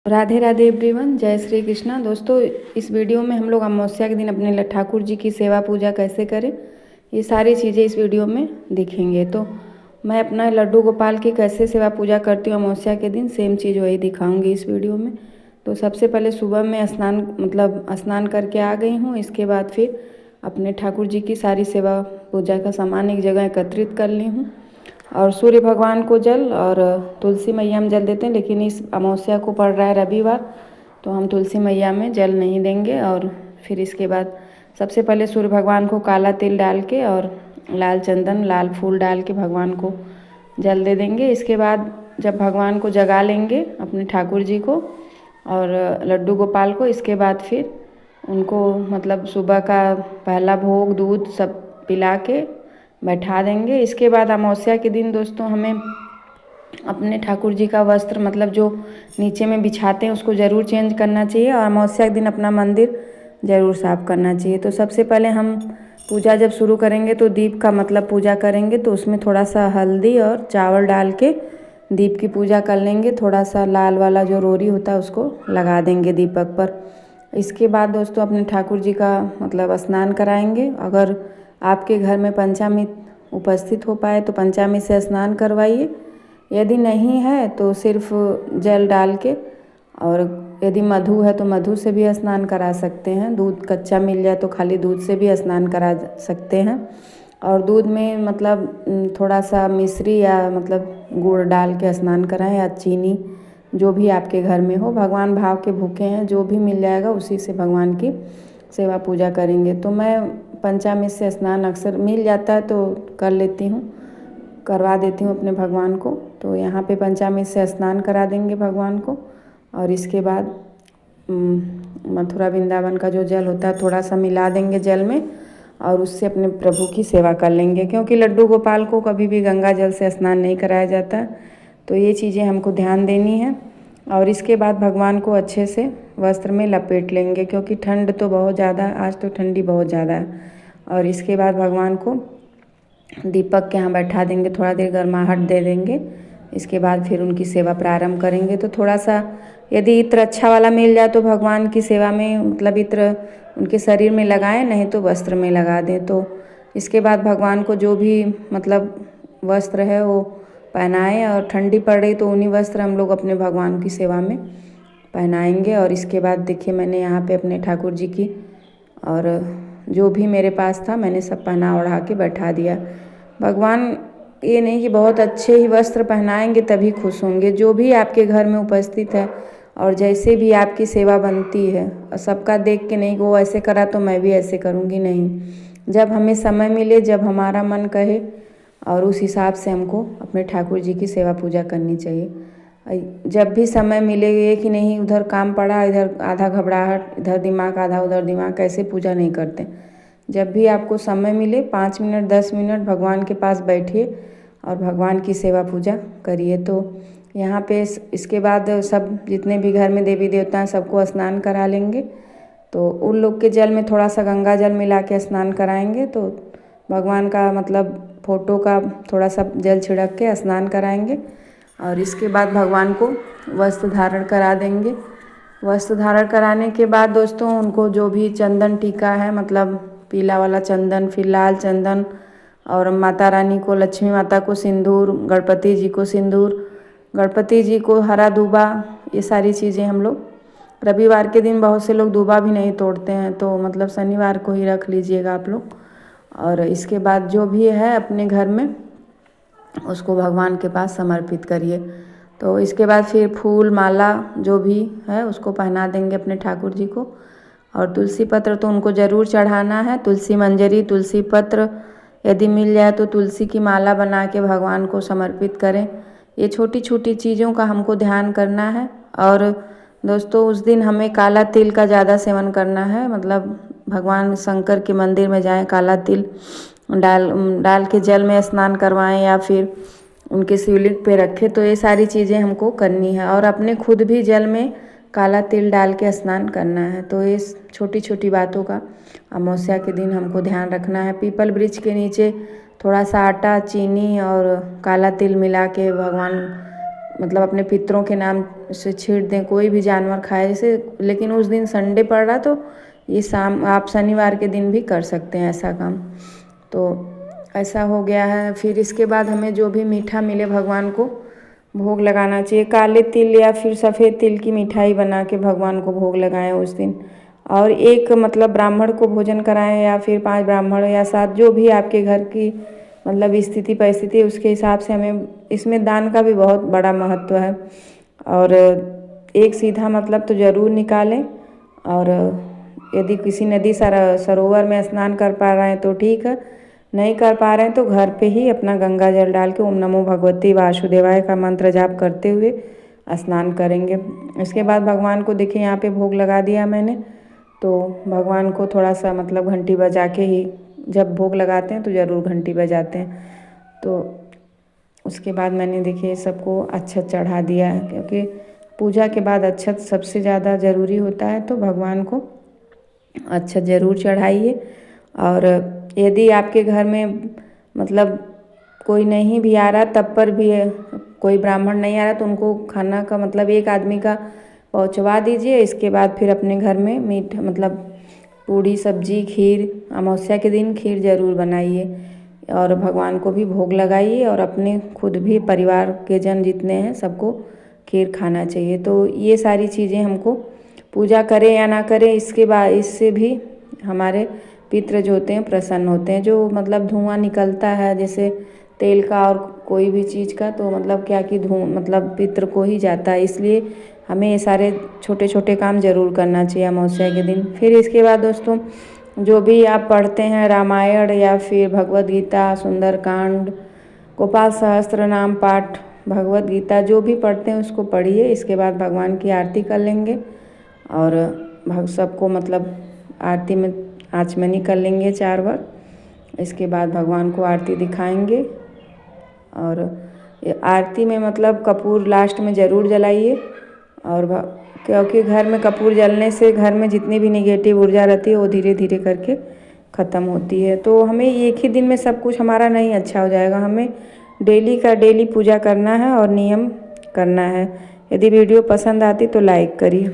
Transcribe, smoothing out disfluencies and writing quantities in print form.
Radhe Radhe everyone, जय श्री कृष्णा। दोस्तों, इस वीडियो में हम लोग अमावस्या के दिन अपने ठाकुर जी की सेवा पूजा कैसे करें, ये सारी चीज़ें इस वीडियो में दिखेंगे। तो मैं अपना लड्डू गोपाल की कैसे सेवा पूजा करती हूँ अमावस्या के दिन, सेम चीज़ वही दिखाऊंगी इस वीडियो में। तो सबसे पहले सुबह में स्नान करके आ गई हूँ। इसके बाद फिर अपने ठाकुर जी की सारी सेवा पूजा का सामान एक जगह एकत्रित कर ली हूँ और सूर्य भगवान को जल और तुलसी मैया में जल देते हैं। लेकिन इस अमावस्या को पड़ रहा है रविवार, तो हम तुलसी मैया में जल नहीं देंगे। और फिर इसके बाद सबसे पहले सूर्य भगवान को काला तिल डाल के और लाल चंदन लाल फूल डाल के भगवान को जल दे देंगे। इसके बाद जब भगवान को जगा लेंगे अपने ठाकुर जी को और लड्डू गोपाल को, इसके बाद फिर उनको सुबह का पहला भोग दूध सब पिला के बैठा देंगे। इसके बाद अमावस्या के दिन दोस्तों हमें अपने ठाकुर जी का वस्त्र जो नीचे में बिछाते हैं उसको ज़रूर चेंज करना चाहिए और अमावस्या के दिन अपना मंदिर ज़रूर साफ़ करना चाहिए। तो सबसे पहले हम पूजा जब शुरू करेंगे तो दीप का पूजा करेंगे, तो उसमें थोड़ा सा हल्दी और चावल डाल के दीप की पूजा कर लेंगे। थोड़ा सा लाल वाला जो रोरी होता है उसको लगा देंगे दीपक पर। इसके बाद दोस्तों अपने ठाकुर जी का स्नान कराएंगे। अगर आपके घर में पंचामृत उपस्थित हो पाए तो पंचामृत से स्नान करवाइए, यदि नहीं है तो सिर्फ जल डाल के, और यदि मधु है तो मधु से भी स्नान करा सकते हैं। दूध कच्चा मिल जाए तो खाली दूध से भी स्नान करा सकते हैं। और दूध में थोड़ा सा मिश्री या गुड़ डाल के स्नान कराएं, या चीनी, जो भी आपके घर में हो। भगवान भाव के भूखे हैं, जो भी मिल जाएगा उसी से भगवान की सेवा पूजा करेंगे। तो मैं पंचामृत से स्नान अक्सर मिल जाता है तो कर लेती हूँ, करवा देती हूँ अपने भगवान को। तो यहाँ पे पंचामृत से स्नान करा देंगे भगवान को। और इसके बाद मथुरा वृंदावन का जो जल होता है थोड़ा सा मिला देंगे जल में और उससे अपने प्रभु की सेवा कर लेंगे, क्योंकि लड्डू गोपाल को कभी भी गंगा जल से स्नान नहीं कराया जाता। तो ये चीज़ें हमको ध्यान देनी है। और इसके बाद भगवान को अच्छे से वस्त्र में लपेट लेंगे, क्योंकि ठंड तो बहुत ज़्यादा, आज तो ठंडी बहुत ज़्यादा है। और इसके बाद भगवान को दीपक के यहाँ बैठा देंगे, थोड़ा देर गर्माहट दे देंगे। इसके बाद फिर उनकी सेवा प्रारंभ करेंगे। तो थोड़ा सा यदि इत्र अच्छा वाला मिल जाए तो भगवान की सेवा में इत्र उनके शरीर में लगाएं, नहीं तो वस्त्र में लगा दें। तो इसके बाद भगवान को जो भी वस्त्र है वो पहनाएं, और ठंडी पड़ रही तो उन्हीं वस्त्र हम लोग अपने भगवान की सेवा में पहनाएंगे। और इसके बाद देखिए मैंने यहाँ पे अपने ठाकुर जी की और जो भी मेरे पास था मैंने सब पहना ओढ़ा के बैठा दिया। भगवान ये नहीं कि बहुत अच्छे ही वस्त्र पहनाएंगे तभी खुश होंगे, जो भी आपके घर में उपस्थित है और जैसे भी आपकी सेवा बनती है, और सबका देख के नहीं कि वो ऐसे करा तो मैं भी ऐसे करूँगी, नहीं। जब हमें समय मिले, जब हमारा मन कहे, और उस हिसाब से हमको अपने ठाकुर जी की सेवा पूजा करनी चाहिए। जब भी समय मिले, ये कि नहीं उधर काम पड़ा, इधर आधा घबराहट, इधर दिमाग आधा उधर दिमाग, कैसे पूजा नहीं करते। जब भी आपको समय मिले 5 मिनट 10 मिनट भगवान के पास बैठिए और भगवान की सेवा पूजा करिए। तो यहाँ पे इसके बाद सब जितने भी घर में देवी देवता हैं सबको स्नान करा लेंगे। तो उन लोग के जल में थोड़ा सा गंगा जल मिला के स्नान कराएंगे। तो भगवान का फ़ोटो का थोड़ा सा जल छिड़क के स्नान कराएंगे। और इसके बाद भगवान को वस्त्र धारण करा देंगे। वस्त्र धारण कराने के बाद दोस्तों उनको जो भी चंदन टीका है, पीला वाला चंदन, फिर लाल चंदन, और माता रानी को, लक्ष्मी माता को सिंदूर, गणपति जी को सिंदूर, गणपति जी को हरा दूबा, ये सारी चीज़ें हम लोग रविवार के दिन, बहुत से लोग दूबा भी नहीं तोड़ते हैं, तो शनिवार को ही रख लीजिएगा आप लोग। और इसके बाद जो भी है अपने घर में उसको भगवान के पास समर्पित करिए। तो इसके बाद फिर फूल माला जो भी है उसको पहना देंगे अपने ठाकुर जी को। और तुलसी पत्र तो उनको ज़रूर चढ़ाना है। तुलसी मंजरी, तुलसी पत्र यदि मिल जाए तो तुलसी की माला बना के भगवान को समर्पित करें। ये छोटी छोटी चीज़ों का हमको ध्यान करना है। और दोस्तों उस दिन हमें काला तिल का ज़्यादा सेवन करना है। भगवान शंकर के मंदिर में जाएं, काला तिल डाल के जल में स्नान करवाएं या फिर उनके शिवलिंग पे रखें। तो ये सारी चीज़ें हमको करनी है। और अपने खुद भी जल में काला तिल डाल के स्नान करना है। तो ये छोटी छोटी बातों का अमावस्या के दिन हमको ध्यान रखना है। पीपल वृक्ष के नीचे थोड़ा सा आटा, चीनी और काला तिल मिला के भगवान मतलब अपने पितरों के नाम से छींट दें, कोई भी जानवर खाए जैसे। लेकिन उस दिन संडे पड़ रहा तो ये शाम आप शनिवार के दिन भी कर सकते हैं ऐसा काम। तो ऐसा हो गया है। फिर इसके बाद हमें जो भी मीठा मिले भगवान को भोग लगाना चाहिए। काले तिल या फिर सफ़ेद तिल की मिठाई बना के भगवान को भोग लगाएं उस दिन। और एक मतलब ब्राह्मण को भोजन कराएं या फिर 5 ब्राह्मण या 7, जो भी आपके घर की मतलब स्थिति परिस्थिति उसके हिसाब से हमें इसमें दान का भी बहुत बड़ा महत्व है। और एक सीधा मतलब तो ज़रूर निकालें। और यदि किसी नदी सरोवर में स्नान कर पा रहे हैं तो ठीक है, नहीं कर पा रहे हैं तो घर पे ही अपना गंगा जल डाल के ओम नमो भगवती वासुदेवाय का मंत्र जाप करते हुए स्नान करेंगे। इसके बाद भगवान को देखिए यहाँ पे भोग लगा दिया मैंने। तो भगवान को थोड़ा सा मतलब घंटी बजा के ही, जब भोग लगाते हैं तो ज़रूर घंटी बजाते हैं। तो उसके बाद मैंने देखिए सबको अक्षत चढ़ा दिया है, क्योंकि पूजा के बाद अक्षत सबसे ज़्यादा ज़रूरी होता है। तो भगवान को अक्षत ज़रूर चढ़ाइए। और यदि आपके घर में मतलब कोई नहीं भी आ रहा तब पर भी कोई ब्राह्मण नहीं आ रहा तो उनको खाना का मतलब एक आदमी का पहुँचवा दीजिए। इसके बाद फिर अपने घर में मीठ मतलब पूड़ी सब्जी खीर, अमावस्या के दिन खीर ज़रूर बनाइए और भगवान को भी भोग लगाइए। और अपने खुद भी परिवार के जन जितने हैं सबको खीर खाना चाहिए। तो ये सारी चीज़ें हमको पूजा करें या ना करें, इसके बाद इससे भी हमारे पितृ जो होते हैं प्रसन्न होते हैं। जो मतलब धुआं निकलता है जैसे तेल का और कोई भी चीज़ का, तो मतलब क्या कि मतलब पितृ को ही जाता है। इसलिए हमें ये सारे छोटे छोटे काम ज़रूर करना चाहिए अमावस्या के दिन। फिर इसके बाद दोस्तों जो भी आप पढ़ते हैं रामायण या फिर भगवद गीता, सुंदरकांड, गोपाल सहस्त्र नाम पाठ, भगवद गीता जो भी पढ़ते हैं उसको पढ़िए। इसके बाद भगवान की आरती कर लेंगे और सबको मतलब आरती में आचमनी कर लेंगे 4 बार। इसके बाद भगवान को आरती दिखाएंगे। और आरती में मतलब कपूर लास्ट में ज़रूर जलाइए। और क्योंकि घर में कपूर जलने से घर में जितनी भी निगेटिव ऊर्जा रहती है वो धीरे धीरे करके ख़त्म होती है। तो हमें एक ही दिन में सब कुछ हमारा नहीं अच्छा हो जाएगा, हमें डेली का डेली पूजा करना है और नियम करना है। यदि वीडियो पसंद आती तो लाइक करिए।